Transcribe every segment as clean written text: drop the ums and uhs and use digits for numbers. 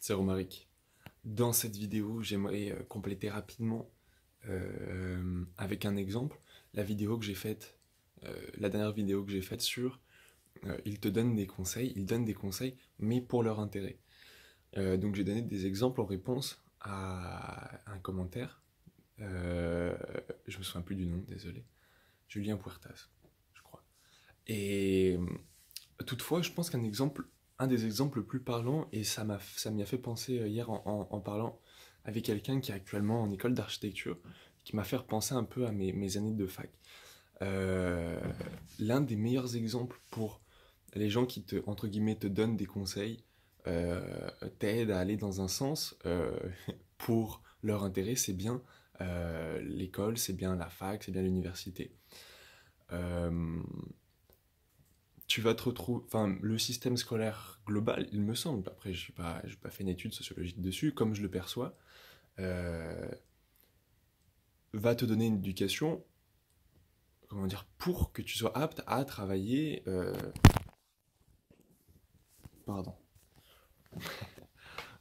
C'est Romaric. Dans cette vidéo, j'aimerais compléter rapidement avec un exemple la vidéo que j'ai faite, la dernière vidéo que j'ai faite sur ils te donnent des conseils, ils donnent des conseils, mais pour leur intérêt. Donc j'ai donné des exemples en réponse à un commentaire. Je me souviens plus du nom, désolé. Julien Puertas, je crois. Et toutefois, je pense un des exemples les plus parlants, et ça m'y a fait penser hier en parlant avec quelqu'un qui est actuellement en école d'architecture, qui m'a fait repenser un peu à mes années de fac. Euh, L'un des meilleurs exemples pour les gens qui entre guillemets, te donnent des conseils, t'aident à aller dans un sens pour leur intérêt, c'est bien l'école, c'est bien la fac, c'est bien l'université. Euh, Tu vas te retrouver, enfin, le système scolaire global, il me semble, après j'ai pas fait une étude sociologique dessus, comme je le perçois, euh, va te donner une éducation, comment dire, pour que tu sois apte à travailler, pardon,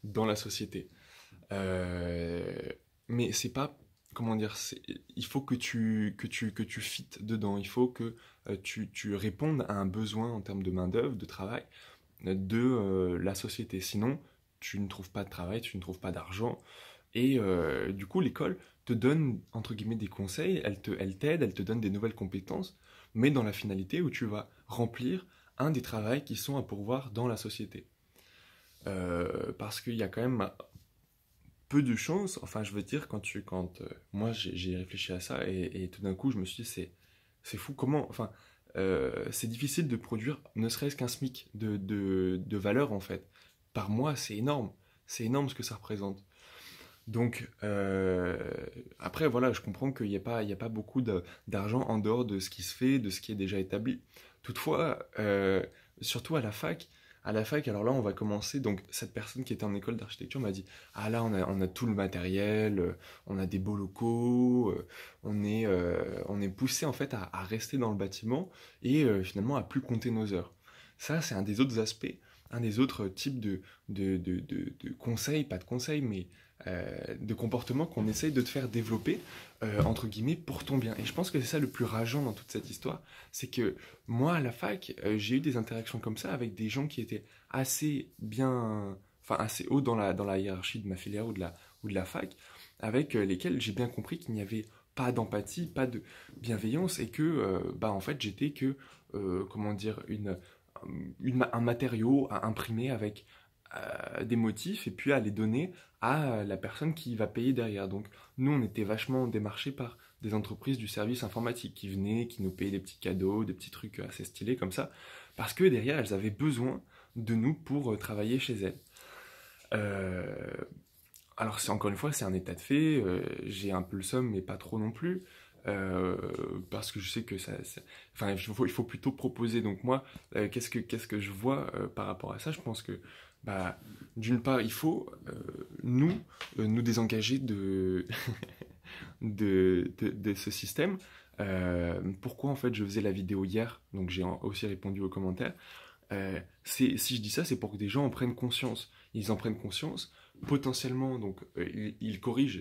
dans la société. Euh, mais c'est pas, comment dire, il faut que tu fites dedans, il faut que tu répondes à un besoin en termes de main-d'œuvre, de travail, de la société. Sinon, tu ne trouves pas de travail, tu ne trouves pas d'argent. Et du coup, l'école te donne, entre guillemets, des conseils, elle t'aide, elle te donne des nouvelles compétences, mais dans la finalité où tu vas remplir un des travaux qui sont à pourvoir dans la société. Parce qu'il y a quand même peu de chances, enfin je veux dire, moi j'ai réfléchi à ça et tout d'un coup je me suis dit c'est fou comment, enfin c'est difficile de produire ne serait-ce qu'un SMIC de valeur en fait. Par mois c'est énorme ce que ça représente. Donc après voilà, je comprends qu'il y a pas beaucoup d'argent en dehors de ce qui se fait, de ce qui est déjà établi. Toutefois, surtout à la fac, alors là on va commencer, donc cette personne qui était en école d'architecture m'a dit, ah là on a tout le matériel, on a des beaux locaux, on est poussé en fait à rester dans le bâtiment et finalement à plus compter nos heures. Ça c'est un des autres aspects, un des autres types de conseils, pas de conseils, mais de comportements qu'on essaye de te faire développer, entre guillemets, pour ton bien. Et je pense que c'est ça le plus rageant dans toute cette histoire, c'est que moi, à la fac, j'ai eu des interactions comme ça avec des gens qui étaient assez bien, enfin assez haut dans la hiérarchie de ma filière ou de la fac, avec lesquels j'ai bien compris qu'il n'y avait pas d'empathie, pas de bienveillance, et que, bah, en fait, j'étais que, comment dire, un matériau à imprimer avec des motifs et puis à les donner à la personne qui va payer derrière. Donc nous, on était vachement démarchés par des entreprises du service informatique qui venaient, qui nous payaient des petits cadeaux, des petits trucs assez stylés comme ça, parce que derrière, elles avaient besoin de nous pour travailler chez elles. Euh, alors c'est encore une fois, c'est un état de fait, j'ai un peu le seum, mais pas trop non plus. euh, Parce que je sais que enfin, il faut plutôt proposer. Donc moi, qu'est-ce que je vois par rapport à ça? Je pense que, bah, d'une part, il faut nous désengager de ce système. Pourquoi en fait je faisais la vidéo hier? Donc j'ai aussi répondu aux commentaires. Si je dis ça, c'est pour que des gens en prennent conscience. Ils en prennent conscience, potentiellement, donc ils corrigent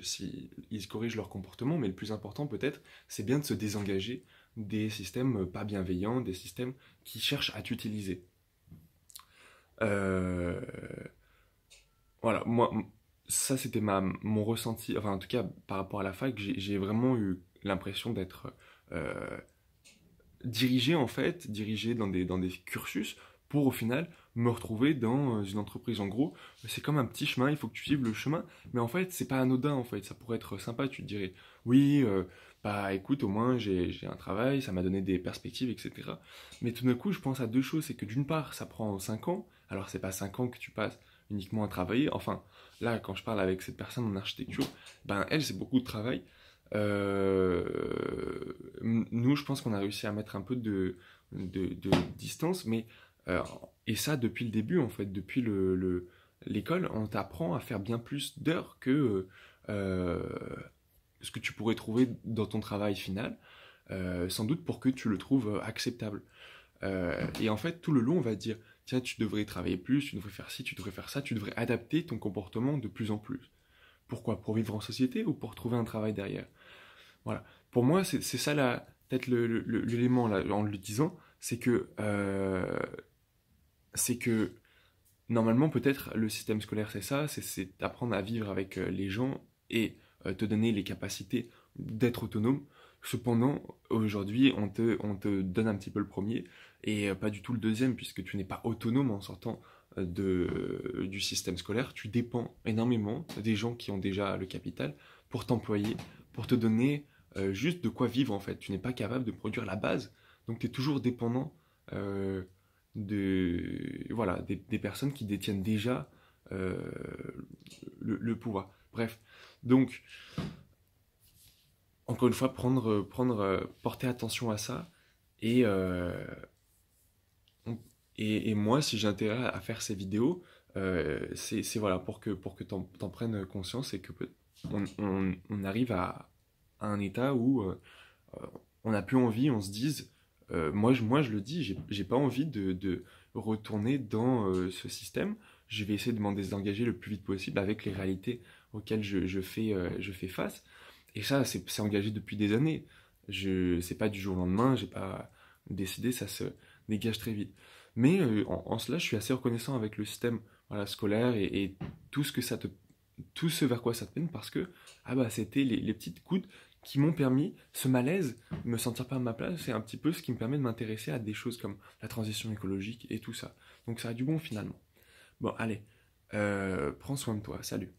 leur comportement, mais le plus important peut-être, c'est bien de se désengager des systèmes pas bienveillants, des systèmes qui cherchent à t'utiliser. Euh, voilà, moi, ça c'était mon ressenti, enfin en tout cas par rapport à la fac, j'ai vraiment eu l'impression d'être euh, dirigé en fait, dirigé dans des cursus pour au final me retrouver dans une entreprise. En gros, c'est comme un petit chemin, il faut que tu suives le chemin, mais en fait, c'est pas anodin en fait, ça pourrait être sympa, tu te dirais, oui, bah écoute, au moins j'ai un travail, ça m'a donné des perspectives, etc. Mais tout d'un coup, je pense à deux choses, c'est que d'une part, ça prend 5 ans, alors c'est pas 5 ans que tu passes uniquement à travailler, enfin, là, quand je parle avec cette personne en architecture, ben elle, c'est beaucoup de travail, euh, nous, je pense qu'on a réussi à mettre un peu de distance, mais euh, et ça depuis le début en fait, depuis l'école, on t'apprend à faire bien plus d'heures que euh, ce que tu pourrais trouver dans ton travail final, sans doute pour que tu le trouves acceptable. Et en fait, tout le long, on va te dire, tiens, tu devrais travailler plus, tu devrais faire ci, tu devrais faire ça, tu devrais adapter ton comportement de plus en plus. Pourquoi? Pour vivre en société ou pour trouver un travail derrière? Voilà. Pour moi, c'est ça peut-être l'élément là, en le disant, c'est que normalement, peut-être, le système scolaire, c'est ça, c'est apprendre à vivre avec les gens et te donner les capacités d'être autonome. Cependant, aujourd'hui, on te donne un petit peu le premier et pas du tout le deuxième, puisque tu n'es pas autonome en sortant du système scolaire. Tu dépends énormément des gens qui ont déjà le capital pour t'employer, pour te donner juste de quoi vivre en fait. Tu n'es pas capable de produire la base, donc tu es toujours dépendant euh, voilà, des personnes qui détiennent déjà euh, le pouvoir. Bref, donc, encore une fois, porter attention à ça. Et, euh, et moi, si j'ai intérêt à faire ces vidéos, c'est voilà, pour que t'en prennes conscience et que on arrive à un état où on n'a plus envie, on se dise, moi je le dis, j'ai pas envie de retourner dans ce système. Je vais essayer de m'en désengager le plus vite possible avec les réalités auxquelles je fais face. Et ça, c'est engagé depuis des années. C'est pas du jour au lendemain, j'ai pas décidé, ça se dégage très vite. Mais en cela, je suis assez reconnaissant avec le système voilà, scolaire et tout ce que tout ce vers quoi ça te mène parce que ah bah c'était les petites gouttes qui m'ont permis ce malaise, me sentir pas à ma place, c'est un petit peu ce qui me permet de m'intéresser à des choses comme la transition écologique et tout ça. Donc ça a du bon finalement. Bon allez, prends soin de toi, salut.